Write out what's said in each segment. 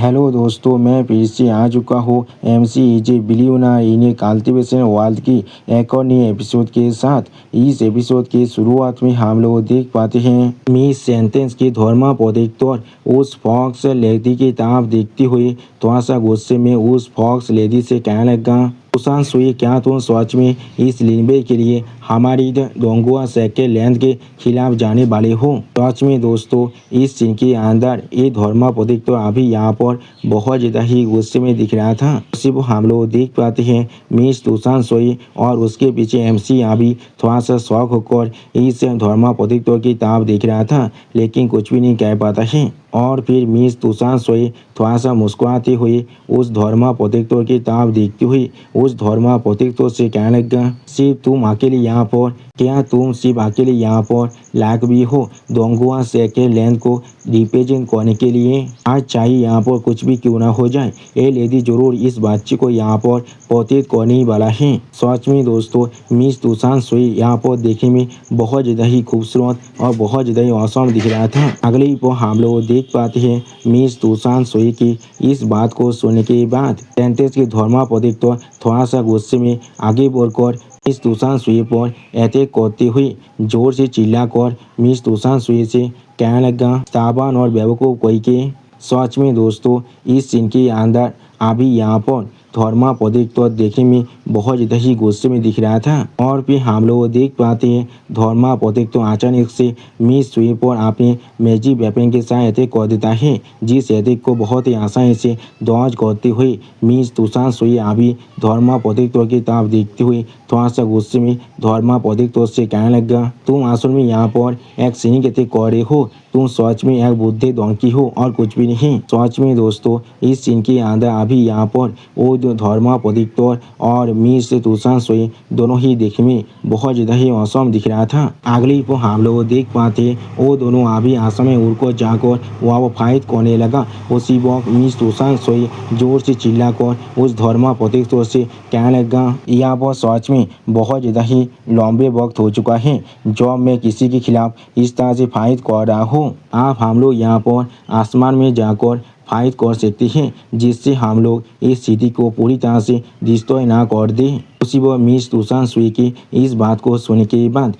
Hello दोस्तों, मैं फिर से आ चुका हूँ MC इजे बिलियनर इन कल्टिवेशन वर्ल्ड की एक और नई एपिसोड के साथ। इस एपिसोड के शुरुआत में हम लोग देख पाते हैं मिस सेंटेंस की धर्मा प्रोटेक्टर उस फॉक्स लेडी की तरफ देखती हुई थोड़ा सा गुस्से में उस फॉक्स लेडी से कहने लगा, सुशांत सुई, क्या तुम सच में इस लिनबे के लिए हमारी डोंगुआ सेकेंड लेंथ के खिलाफ जाने वाले हो? सच में दोस्तों, इस सीन के अंदर ये धर्मा प्रतीक तो अभी यहाँ पर बहुत ज़्यादा ही गुस्से में दिख रहा था। सिर्फ हम लोग देख पाते हैं मिस सुशांत सुई और उसके पीछे MC अभी थोड़ा सा शौक होकर इस धर्मा प्रतीक की तरफ देख रहा था, लेकिन कुछ भी नहीं कह पाता है। और फिर मिस सुशांत सुई थोड़ा सा मुस्कुराते हुए उस धर्मा प्रोटेक्टर की तरफ देखती हुई उस धर्मा प्रोटेक्टर से कहने लगा, सिर्फ तुम अकेले यहाँ पर, क्या तुम सिर्फ अकेले यहाँ पर लायक भी हो डोंगुआ सेकेंड लेंथ को रिप्रेजेंट करने के लिए? आज चाहे यहाँ पर कुछ भी क्यों ना हो जाए, ये लेडी जरूर इस बच्चे को यहाँ पर प्रोटेक्ट करने ही वाला है। सच में दोस्तों, मिस सुशांत सुई यहाँ पर देखने में बहुत ज़्यादा ही खूबसूरत और बहुत ज़्यादा ही औसम दिख रहा था। अगले ही पर हम लोग देख पाते हैं मिस सुशांत सुई की इस बात को सुनने के बाद सेंटेंस के धर्मा प्रोटेक्टर थोड़ा सा गुस्से में आगे बढ़कर मिस सुशांत सुई पर अटैक करते हुए जोर से चिल्लाकर मिस सुशांत सुई से कहने लगा, साबान और बेवकूफ़ कोई के। सच में दोस्तों, इस सीन के अंदर अभी यहाँ पर धर्मा प्रोटेक्टर देखने में बहुत ज़्यादा ही गुस्से में दिख रहा था। और फिर हम लोग देख पाते हैं धर्मा प्रोटेक्टर अचानक से मिस सुई पर अपने मैजिक वेपन के साथ अटैक कर देता है, जिस अटैक को बहुत ही आसानी से डॉज करते हुए मिस सुशांत सुई अभी धर्मा प्रोटेक्टर की तरफ देखते हुए थोड़ा सा गुस्से में धर्मा प्रोटेक्टर से कहने लगा, तुम असल में यहाँ पर एक सैनिक अटैक कर रहे हो, तुम सच में एक बुद्धे डोंकी हो और कुछ भी नहीं। सच में दोस्तों, इस सीन के अंदर अभी यहाँ पर वो जो धर्मा प्रोटेक्टर और मिस सुशांत सुई दोनों ही देखने में बहुत ज़्यादा ही औसम दिख रहा था। अगली पर हम लोग देख पाते वो दोनों अभी आसमान में उड़कर जाकर वह फाइट करने लगा। उसी वक्त मिस सुशांत सुई जोर से चिल्लाकर उस धर्मा प्रोटेक्टर से कहने लगा, यहाँ पर सच में बहुत ज़्यादा ही लंबे वक्त हो चुका है जब मैं किसी के खिलाफ इस तरह से फाइट कर रहा हूँ। आप हम लोग यहाँ पर आसमान में जाकर फाइट कर सकते हैं, जिससे हम लोग इस सिटी को पूरी तरह से डिस्ट्रॉय ना कर दें। उसी वह मिस सुशांत सुई की इस बात को सुनने के बाद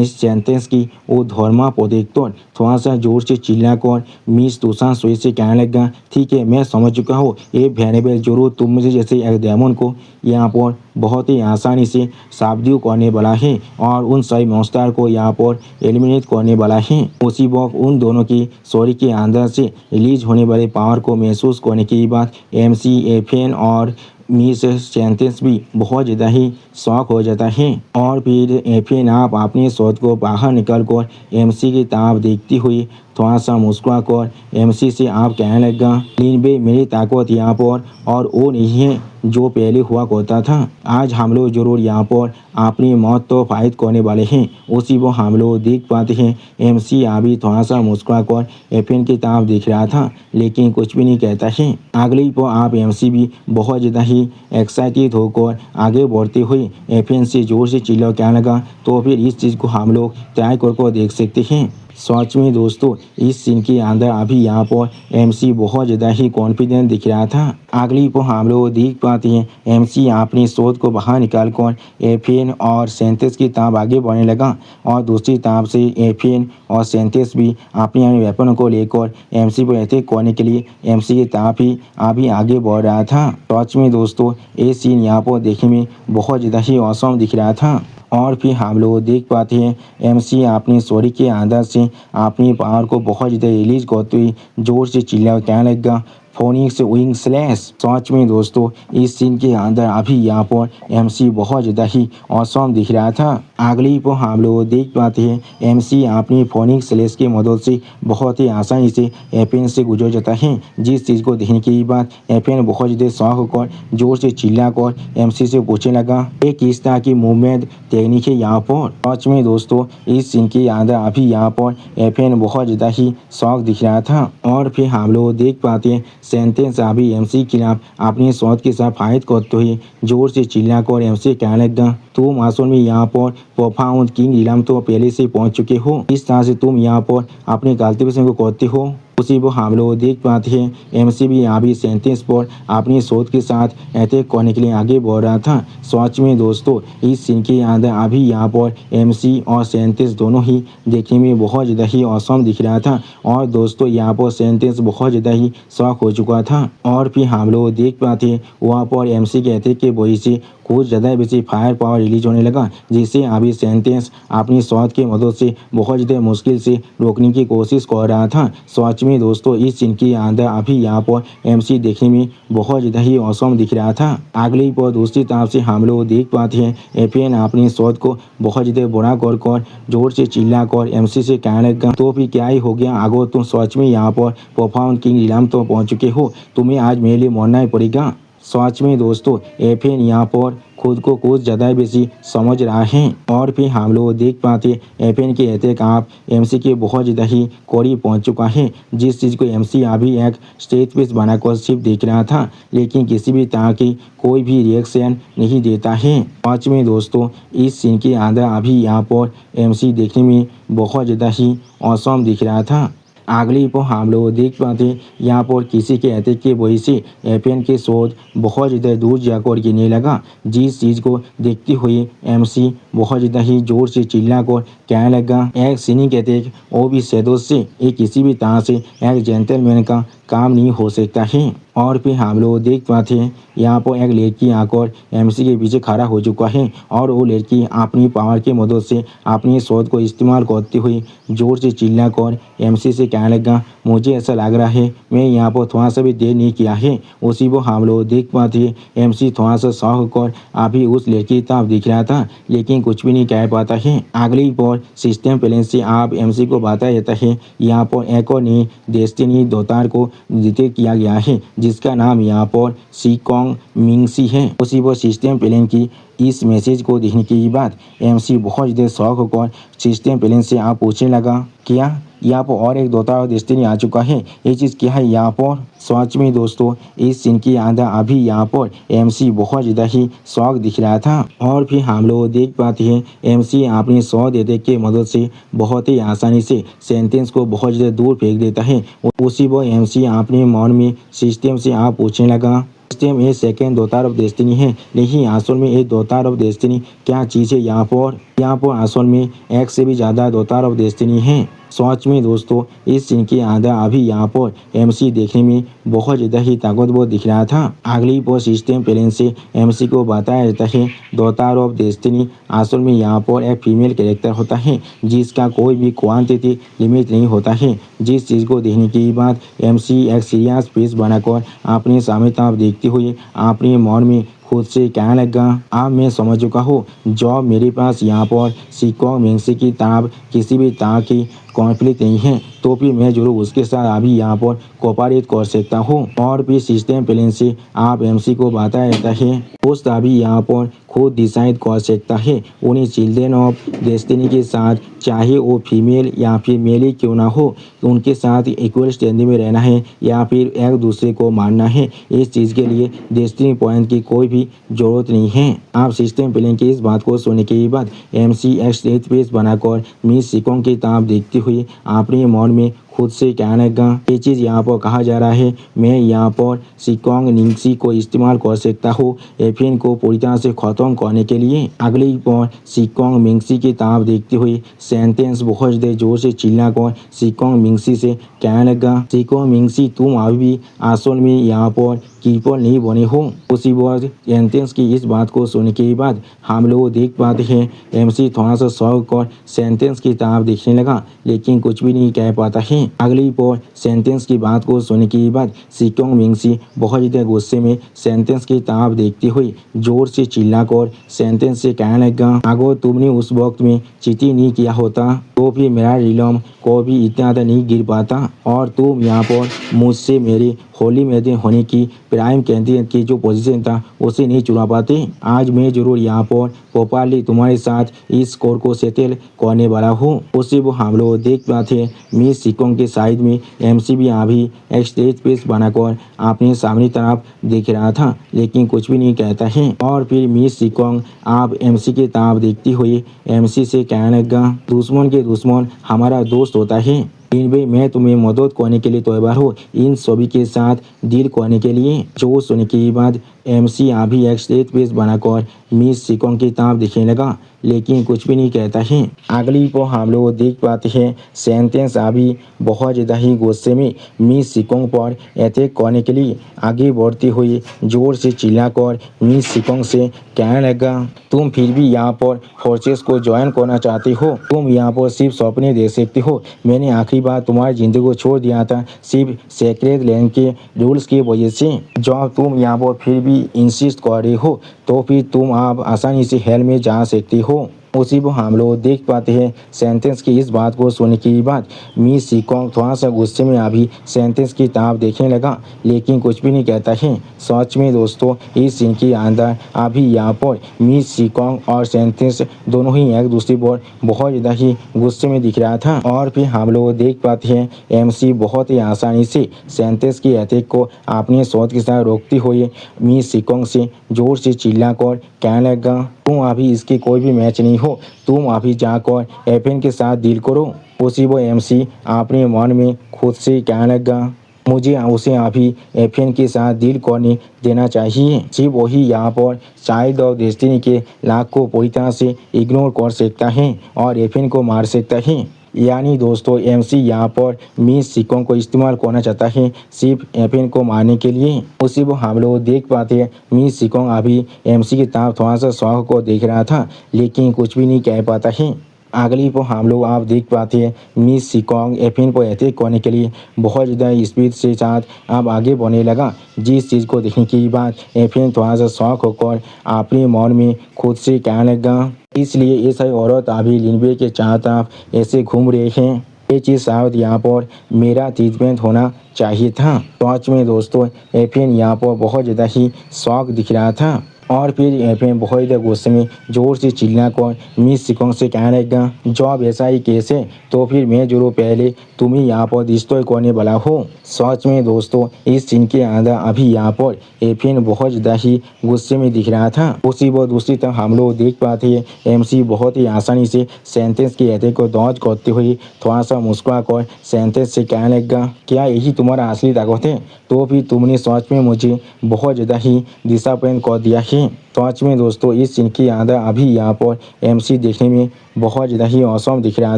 सेंटेंस की वो धर्मा प्रोटेक्टर थोड़ा सा जोर से चिल्लाकर मिस सुशांत सुई से कहने लगा, ठीक है, मैं समझ चुका हूँ, ये वेरिएबल जरूर तुम मुझे जैसे एक डेमन को यहाँ पर बहुत ही आसानी से साब्दू करने वाला है और उन सभी मॉन्स्टर को यहाँ पर एलिमिनेट करने वाला है। उसी वक्त उन दोनों की शरीर के अंदर से रिलीज होने वाले पावर को महसूस करने के बाद MC FN और मिस सेंटेंस भी बहुत ज़्यादा ही शौक हो जाता है। और फिर FN आप अपने शॉट को बाहर निकल कर MC की तरफ देखती हुई थोड़ा सा मुस्कुरा कर MC से आप कहने लगा, लिनबे मेरी ताकत यहाँ पर और वो नहीं है जो पहले हुआ करता था। आज हम लोग जरूर यहाँ पर अपनी मौत तो फाइट करने वाले हैं। उसी वो हम लोग देख पाते हैं MC अभी थोड़ा सा मुस्कुरा कर FN की तरफ देख रहा था, लेकिन कुछ भी नहीं कहता है। अगली पर आप MC भी बहुत ज़्यादा ही एक्साइटेड होकर आगे बढ़ते हुए FN से जोर से चिल्ला कहने लगा, तो फिर इस चीज़ को हम लोग ट्राई कर देख सकते हैं। सच में दोस्तों, इस सीन के अंदर अभी यहाँ पर MC बहुत ज़्यादा ही कॉन्फिडेंट दिख रहा था। अगली पर हम लोग देख पाते हैं MC अपनी शोध को बाहर निकाल कर FN और सेंटेंस की तरफ आगे बढ़ने लगा और दूसरी तरफ से FN और सेंटेंस भी अपने वेपन को लेकर MC पर अटैक करने के लिए MC की तरफ ही अभी आगे बढ़ रहा था। सच में दोस्तों, ये सीन यहाँ पर देखने में बहुत ज़्यादा ही औसम दिख रहा था। और फिर हम लोग देख पाते हैं MC अपने शरीर के अंदर से अपनी पावर को बहुत ज़्यादा रिलीज करते हुए जोर से चिल्ला कहने लगा, फोनिक्स विंग स्लैश। सच में दोस्तों, इस सीन के अंदर अभी यहाँ पर MC बहुत ज़्यादा ही औसम दिख रहा था। अगली पर हम लोग देख पाते हैं MC अपनी फोनिक्स स्लैश की मदद से बहुत ही आसानी से FN से गुजर जाता है, जिस चीज़ को देखने के बाद FN बहुत ज़्यादा शौक होकर जोर से चिल्ला कर MC से पूछने लगा, ये किस तरह की मूवमेंट टेक्निक है यहाँ पर? सच में दोस्तों, इस सीन के अंदर अभी यहाँ पर FN बहुत ज़्यादा ही शौक दिख रहा था। और फिर हम लोग देख पाते हैं सेंटेंस अभी MC के खिलाफ अपनी शॉट के साथ फाइट करते हुए जोर से चिल्लाकर MC कहने लगा, तुम असल में यहाँ पर परफॉर्म किंग नीलम तो पहले से पहुंच चुके हो। इस तरह से तुम यहाँ पर अपने कल्टीवेशन को करते हो। उसी वो हम लोग देख पाते हैं एमसी भी यहाँ भी सेंटेंस पर अपनी सोच के साथ अटैक करने के लिए आगे बढ़ रहा था। सच में दोस्तों इस सीन के अंदर अभी यहाँ पर एमसी और सेंटेंस दोनों ही देखने में बहुत ज़्यादा ही औसम दिख रहा था। और दोस्तों यहाँ पर सेंटेंस बहुत ज़्यादा ही शॉक हो चुका था। और फिर हम लोग देख पाते हैं वहाँ पर एमसी के अटैक के वजह से कुछ ज़्यादा बेसी फायर पावर रिलीज होने लगा, जिससे अभी सेंटेंस अपनी शॉट की मदद से बहुत ज़्यादा मुश्किल से रोकने की कोशिश कर रहा था। सच में दोस्तों इस सीन के अंदर अभी यहाँ पर एमसी देखने में बहुत ज़्यादा ही औसम दिख रहा था। अगली पर दूसरी तरफ से हम लोग देख पाते हैं एफएन अपनी शॉट को बहुत ज़्यादा बड़ा कर जोर से चिल्ला कर एमसी से कहने लगा, तो फिर क्या ही हो गया, अगर तुम सच में यहाँ पर परफॉर्म किंग नीलम तो पहुँच चुके हो, तुम्हें आज मेरे लिए मरना ही पड़ेगा। सच में दोस्तों एफएन यहाँ पर खुद को कुछ ज़्यादा बेसी समझ रहा है। और फिर हम लोग देख पाते एफएन के अटैक आप एमसी के बहुत ज़्यादा ही करीब पहुंच चुका है, जिस चीज़ को एमसी अभी एक स्टेज पे बनाकर सिर्फ देख रहा था, लेकिन किसी भी तरह की कोई भी रिएक्शन नहीं देता है। सच में दोस्तों इस सीन के अंदर अभी यहाँ पर एमसी देखने में बहुत ज़्यादा ही औसम दिख रहा था। अगली पर हम लोग देख पाते यहाँ पर किसी के अटैक की वजह से एफएन के शॉट बहुत ज़्यादा दूर जाकर गिरने लगा, जिस चीज़ को देखते हुए एमसी बहुत ज़्यादा ही जोर से चिल्ला कर कहने लगा, एक सीनिक अटैक वो भी शैडो से ये किसी भी तरह से एक जेंटलमैन का काम नहीं हो सकता है। और फिर हम लोग देख पाते हैं यहाँ पर एक लड़की आकर एमसी के पीछे खड़ा हो चुका है, और वो लड़की अपनी पावर की मदद से अपनी शॉट को इस्तेमाल करते हुए जोर से चिल्ला कर एमसी से कहने लगा, मुझे ऐसा लग रहा है मैं यहाँ पर थोड़ा सा भी देर नहीं किया है। उसी वो हम लोग देख पाते हैं एमसी थोड़ा सा शौक कर अभी उस लड़की की तरफ दिख रहा था, लेकिन कुछ भी नहीं कह पाता है। अगली पर सिस्टम प्लान से आप एमसी को बताया जाता है यहाँ पर एक और नई डेस्टिनी दौतार को जिते किया गया है, जिसका नाम यहाँ पर सीकोंग मिंगसी है। उसी पर सिस्टम प्लान की इस मैसेज को देखने के बाद एमसी बहुत ज़्यादा शौक होकर सिस्टम प्लान से आप पूछने लगा, क्या यहाँ पर और एक दौतार डेस्टिनी आ चुका है, ये चीज़ क्या है यहाँ पर। सच में दोस्तों इस सीन के अंदर अभी यहाँ पर एमसी बहुत ज़्यादा ही शौक दिख रहा था। और फिर हम लोग देख पाते हैं एमसी अपनी शॉट अटैक की मदद से बहुत ही आसानी से सेंटेंस को बहुत ज़्यादा दूर फेंक देता है। उसी पर एमसी अपने मन में सिस्टम से आप पूछने लगा, सिस्टम ये सेकेंड दौतार ऑफ डेस्टिनी है, लेकिन असल में ये दौतार ऑफ डेस्टिनी क्या चीज़ है यहाँ पर असल में एक से भी ज़्यादा दौतार ऑफ डेस्टिनी है। सच में दोस्तों इस सीन के अंदर अभी यहाँ पर एमसी देखने में बहुत ज़्यादा ही ताकतवर दिख रहा था। अगली पर सिस्टम प्लान से एमसी को बताया जाता है दौतार ऑफ डेस्टिनी असल में यहाँ पर एक फीमेल कैरेक्टर होता है, जिसका कोई भी क्वांटिटी लिमिट नहीं होता है। जिस चीज़ को देखने के बाद एमसी एक सीरियस फेस बनाकर अपने सामने तरफ देखते हुए अपने मन में खुद से कहने लगा, अब मैं समझ चुका हूँ जब मेरे पास यहाँ पर सीकोंग मिंगसी की तरफ किसी भी तरह की कॉन्फ्लिक्ट नहीं है, तो फिर मैं जरूर उसके साथ अभी यहाँ पर कोऑपरेट कर सकता हूँ। और फिर सिस्टम प्लान से आप एमसी को बताया जाता है दोस्त अभी यहाँ पर खुद डिसाइड कर सकता है उन्हें चिल्ड्रेन ऑफ डेस्टिनी के साथ, चाहे वो फीमेल या फिर मेल ही क्यों ना हो, उनके साथ इक्वल स्टैंडिंग में रहना है या फिर एक दूसरे को मारना है। इस चीज़ के लिए डेस्टिनी पॉइंट की कोई भी ज़रूरत नहीं है। आप सिस्टम प्लान की इस बात को सुनने के बाद एमसी एक स्टेज पेज बनाकर मिस सीकोंग की तरफ देखते हुए अपने मन में खुद से कहने लगा, ये चीज़ यहाँ पर कहा जा रहा है मैं यहाँ पर सीकोंग मिंगसी को इस्तेमाल कर सकता हूँ एफएन को पूरी तरह से ख़त्म करने के लिए। अगली पर सीकोंग मिंगसी की तरफ देखते हुए सेंटेंस बहुत ज़्यादा जोर से चिल्ला कर सीकोंग मिंगसी से कहने लगा, सीकोंग मिंगसी तुम अभी भी असल में यहाँ पर कीपर नहीं बने हो। उसी वक्त सेंटेंस की इस बात को सुनने के बाद हम लोग देख पाते हैं एमसी थोड़ा सा शौक कर सेंटेंस की तरफ देखने लगा, लेकिन कुछ भी नहीं कह पाता है। अगली पर सेंटेंस की बात को सुनने के बाद सीकोंग मिंगसी बहुत ज़्यादा गुस्से में सेंटेंस की तरफ देखते हुए जोर से चिल्लाकर सेंटेंस से कहने लगा, अगर तुमने उस वक्त में चीटिंग नहीं किया होता तो फिर मेरा रिलम को भी इतना नहीं गिर पाता और तुम यहाँ पर मुझसे मेरे होली मैदान होने की प्राइम कैंडिडेट की जो पोजीशन था उसे नहीं चुना पाते। आज मैं जरूर यहाँ पर प्रॉपरली तुम्हारे साथ इस स्कोर को सेटल करने वाला हूँ। उसी वो हम लोग देख पाते मिस सिकोंग के साइड में एमसी भी अभी एक स्टेज पेस बनाकर अपने सामने तरफ देख रहा था, लेकिन कुछ भी नहीं कहता है। और फिर मिस सिकोंग आप एमसी के तरफ देखती हुई एमसी से कहने लगा, दुश्मन के दुश्मन हमारा दोस्त होता है। इन भाई मैं तुम्हें मदद करने के लिए तैयार हूँ, इन सभी के साथ डील करने के लिए। जो सुनने के बाद एमसी अभी एक स्टेज पेस बनाकर मिस सिकोंग की तरफ दिखने लगा, लेकिन कुछ भी नहीं कहता है। अगली को हम लोग देख पाते हैं सेंटेंस अभी बहुत ज़्यादा ही गुस्से में मिस सिकोंग पर अटैक करने के लिए आगे बढ़ती हुई जोर से चिल्लाकर मिस सिकोंग से कहने लगा, तुम फिर भी यहाँ पर फोर्सेस को ज्वाइन करना चाहते हो? तुम यहाँ पर सिर्फ सपने देख सकते हो। मैंने आखिरी बार तुम्हारी ज़िंदगी को छोड़ दिया था सिर्फ सेक्रेट लैंड के रूल्स की वजह से। जब तुम यहाँ पर फिर भी इंसिस्ट कर रहे हो तो फिर तुम आप आसानी से हेल में जा सकते हो। उसी को हम लोग देख पाते हैं सेंटेंस की इस बात को सुनने के बाद मिस सिकोंग थोड़ा सा गुस्से में अभी सेंटेंस की तरफ देखने लगा, लेकिन कुछ भी नहीं कहता है। सच में दोस्तों इस सीन के अंदर अभी यहाँ पर मिस सिकोंग और सेंटेंस दोनों ही एक दूसरे पर बहुत ज़्यादा ही गुस्से में दिख रहा था। और फिर हम लोग देख पाते हैं एमसी बहुत ही आसानी से सेंटेंस की अटैक को अपने शॉट के साथ रोकते हुए मिस सिकोंग से जोर से चिल्लाकर कहने लगा, तुम अभी इसके कोई भी मैच नहीं हो, तुम अभी जाकर एफएन के साथ डील करो। उसी वो एमसी अपने मन में खुद से कहने लगा, मुझे उसे अभी एफएन के साथ डील करने देना चाहिए। सिर्फ वही यहाँ पर चाइल्ड ऑफ डेस्टिनी के लाख को पूरी तरह से इग्नोर कर सकता है और एफएन को मार सकता है। यानी दोस्तों एमसी यहाँ पर मिस सिकोंग को इस्तेमाल करना चाहता है सिर्फ एफएन को मारने के लिए। उसी वो हम लोग देख पाते हैं मिस सिकोंग अभी एमसी की तरफ थोड़ा सा शौक को देख रहा था, लेकिन कुछ भी नहीं कह पाता है। अगली को हम लोग आप देख पाते हैं मिस सिकोंग एफएन को अटैक करने के लिए बहुत ज़्यादा स्पीड से साथ अब आगे बढ़ने लगा, जिस चीज़ को देखने के बाद एफएन थोड़ा सा शौक होकर अपने मन में खुद से कहने लगा, इसलिए ऐसा औरत अभी लिनबे के चारों तरफ ऐसे घूम रहे हैं, ये चीज़ शायद यहाँ पर मेरा ट्रीटमेंट होना चाहिए था। सच में दोस्तों एफएन यहाँ पर बहुत ज़्यादा ही शौक दिख रहा था। और फिर एफएन बहुत ज़्यादा गुस्से में जोर से चिल्लाकर मिस सिकोंग से कहने लगा, जब ऐसा ही केस है तो फिर मैं जरूर पहले तुम्हें यहाँ पर डिस्ट्रॉय करने वाला हूँ। सच में दोस्तों इस सीन के अंदर अभी यहाँ पर एफएन बहुत ज़्यादा ही गुस्से में दिख रहा था। उसी वो दूसरी तरफ हम लोग देख पाते हैं एमसी बहुत ही आसानी से सेंटेंस के अटैक को डॉज करते हुए थोड़ा सा मुस्कुरा कर सेंटेंस से कहने लगा, क्या यही तुम्हारा असली ताकत है? तो फिर तुमने सच में मुझे बहुत ज़्यादा ही डिसअपॉइंट कर दिया है। सच में दोस्तों इस सीन के अंदर अभी यहाँ पर एमसी देखने में बहुत ज़्यादा ही औसम दिख रहा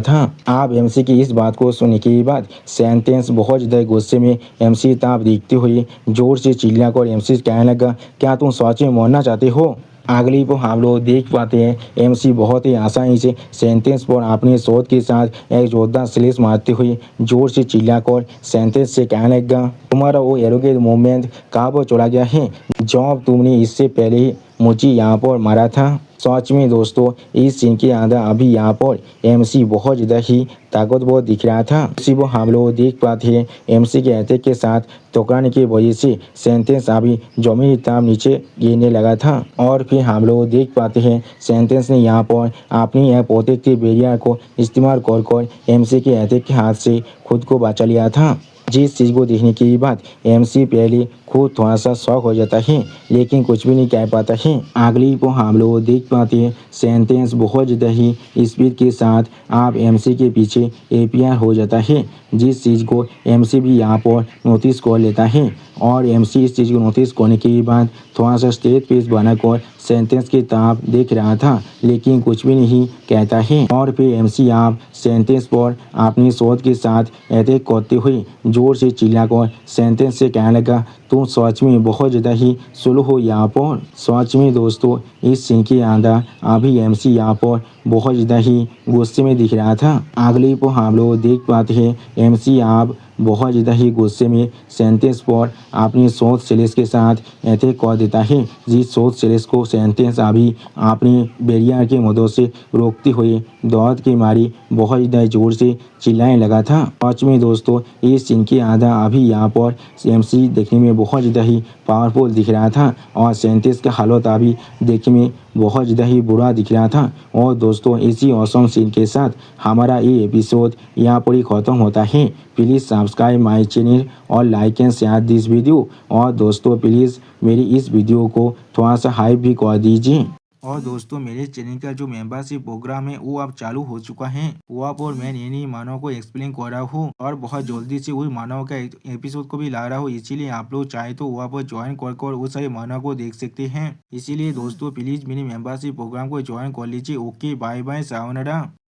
था। आप एमसी की इस बात को सुनने के बाद सेंटेंस बहुत ज़्यादा गुस्से में एमसी तरफ देखते हुए जोर से चिल्लाकर एमसी से कहने लगा, क्या तुम सच में मरना चाहते हो? अगली को हम लोग देख पाते हैं एमसी बहुत ही आसानी से सेंटेंस पर अपने शॉट के साथ एक जोरदार स्लैश मारते हुए जोर से चिल्लाकर सेंटेंस से कहने लगा, तुम्हारा वो एरोगेंट मूवमेंट कहाँ पर चला गया है जब तुमने इससे पहले ही मुझे यहाँ पर मारा था। सच में दोस्तों इस सीन के अंदर अभी यहाँ पर एमसी बहुत ज़्यादा ही ताकतवर दिख रहा था। इसी को हम लोग देख पाते हैं एमसी के अटैक के साथ टकराने की वजह से सेंटेंस अभी जमीन की तरफ नीचे गिरने लगा था। और फिर हम लोग देख पाते हैं सेंटेंस ने यहाँ पर अपनी यह प्रोटेक्टिव बैरियर को इस्तेमाल कर एमसी के अटैक के हाथ से खुद को बचा लिया था, जिस चीज़ को देखने के बाद एमसी पहले खुद थोड़ा सा शौक हो जाता है, लेकिन कुछ भी नहीं कह पाता है। अगली को हम लोग देख पाते हैं सेंटेंस बहुत ज़्यादा ही स्पीड के साथ आप एमसी के पीछे एपीआर हो जाता है, जिस चीज़ को एमसी भी यहाँ पर नोटिस कर लेता है। और एमसी इस चीज़ को नोटिस करने के बाद थोड़ा सा स्टेज पेस बनाकर सेंटेंस की तरफ देख रहा था, लेकिन कुछ भी नहीं कहता है। और फिर एमसी आप सेंटेंस पर अपनी शॉट के साथ अटैक करते हुए जोर से चिल्लाकर सेंटेंस से कहने लगा, तुम सच में बहुत ज़्यादा ही स्लो हो यहाँ पर। सच में दोस्तों इस सीन के अंदर अभी एमसी यहाँ पर बहुत ज़्यादा ही गुस्से में दिख रहा था। अगली को हम लोग देख पाते हैं एमसी आप बहुत ज़्यादा ही गुस्से में सेंटेंस पर अपनी शॉर्ट सेलेस के साथ अटैक कर देता है, जिस शॉर्ट सेलेस को सेंटेंस अभी अपनी बैरियर की मदद से रोकते हुए दर्द की मारी बहुत ज़्यादा जोर से चिल्लाने लगा था। सच में दोस्तों, इस सीन के आधा अभी यहाँ पर एमसी देखने में बहुत ज़्यादा ही पावरफुल दिख रहा था और सेंटेंस का हालत अभी देखने में बहुत ज़्यादा ही बुरा दिख रहा था। और दोस्तों, इसी औसम सीन के साथ हमारा ये एपिसोड यहाँ पर ही ख़त्म होता है। प्लीज़ सब्सक्राइब माय चैनल और like and share this video. और दोस्तों, प्लीज़ मेरी इस वीडियो को थोड़ा सा हाइप भी कर दीजिए। और दोस्तों, मेरे चैनल का जो मेंबरशिप प्रोग्राम है वो अब चालू हो चुका है। वहाँ पर मैं नई नई मानव को एक्सप्लेन कर रहा हूँ और बहुत जल्दी से वही मानव का एपिसोड को भी ला रहा हूँ। इसीलिए आप लोग चाहे तो वहाँ पर ज्वाइन कर वो सारे मानव को देख सकते हैं। इसीलिए दोस्तों, प्लीज मेरी मेंबरशिप प्रोग्राम को ज्वाइन कर लीजिए। Okay, bye bye, sayonara.